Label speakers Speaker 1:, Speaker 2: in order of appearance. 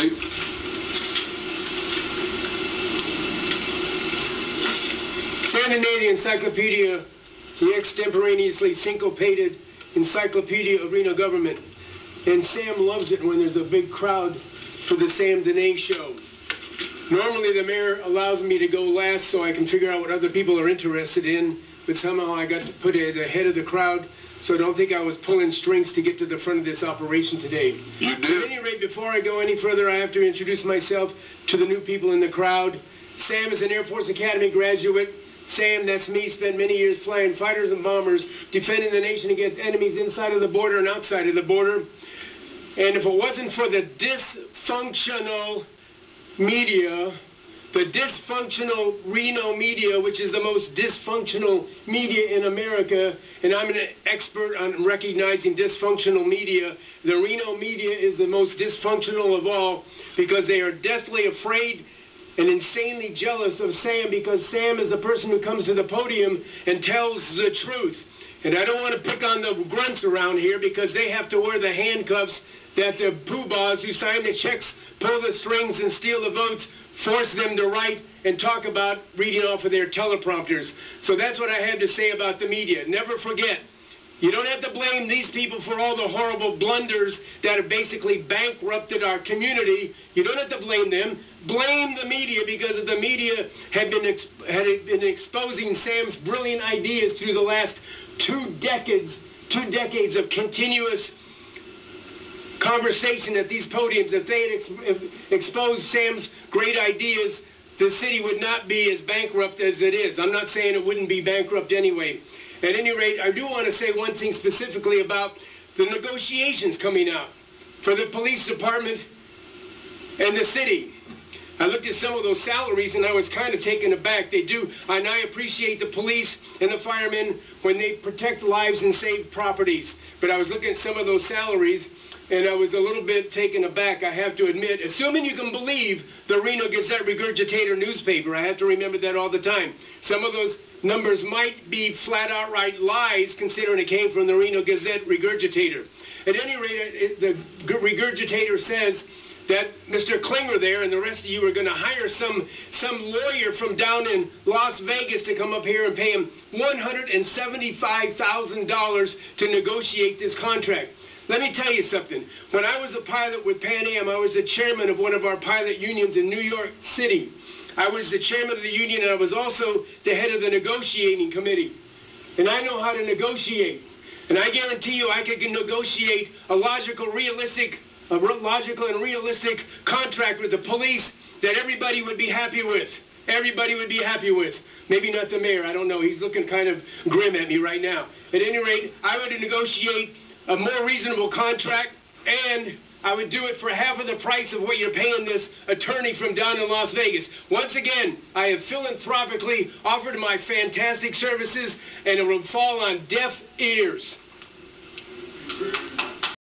Speaker 1: Right.
Speaker 2: Sanity Encyclopedia, the extemporaneously syncopated encyclopedia of Reno government. And Sam loves it when there's a big crowd for the Sam Dene show. Normally the mayor allows me to go last so I can figure out what other people are interested in, but somehow I got to put it at the head of the crowd, so don't think I was pulling strings to get to the front of this operation today.
Speaker 1: You did.
Speaker 2: At any rate, before I go any further, I have to introduce myself to the new people in the crowd. Sam is an Air Force Academy graduate. Sam, that's me, spent many years flying fighters and bombers, defending the nation against enemies inside of the border and outside of the border. And if it wasn't for the dysfunctional media, the dysfunctional Reno media, which is the most dysfunctional media in America, and I'm an expert on recognizing dysfunctional media, the Reno media is the most dysfunctional of all because they are deathly afraid and insanely jealous of Sam because Sam is the person who comes to the podium and tells the truth. And I don't want to pick on the grunts around here because they have to wear the handcuffs that the poobahs who sign the checks, pull the strings, and steal the votes force them to write and talk about reading off of their teleprompters. So that's what I had to say about the media. Never forget, you don't have to blame these people for all the horrible blunders that have basically bankrupted our community. You don't have to blame them. Blame the media because the media had been exposing Sam's brilliant ideas through the last 2 decades of continuous conversation at these podiums. If they had exposed Sam's great ideas, the city would not be as bankrupt as it is. I'm not saying it wouldn't be bankrupt anyway. At any rate, I do want to say one thing specifically about the negotiations coming out for the police department and the city. I looked at some of those salaries and I was kind of taken aback. They do, and I appreciate the police and the firemen when they protect lives and save properties. But I was looking at some of those salaries and I was a little bit taken aback, I have to admit. Assuming you can believe the Reno Gazette Regurgitator newspaper, I have to remember that all the time. Some of those numbers might be flat outright lies considering it came from the Reno Gazette Regurgitator. At any rate, the Regurgitator says that Mr. Klinger there and the rest of you are going to hire some lawyer from down in Las Vegas to come up here and pay him $175,000 to negotiate this contract. Let me tell you something. When I was a pilot with Pan Am, I was the chairman of one of our pilot unions in New York City. I was the chairman of the union, and I was also the head of the negotiating committee. And I know how to negotiate. And I guarantee you I could negotiate a logical and realistic contract with the police that everybody would be happy with. Everybody would be happy with. Maybe not the mayor. I don't know. He's looking kind of grim at me right now. At any rate, I would negotiate a more reasonable contract, and I would do it for half of the price of what you're paying this attorney from down in Las Vegas. Once again, I have philanthropically offered my fantastic services, and it will fall on deaf ears.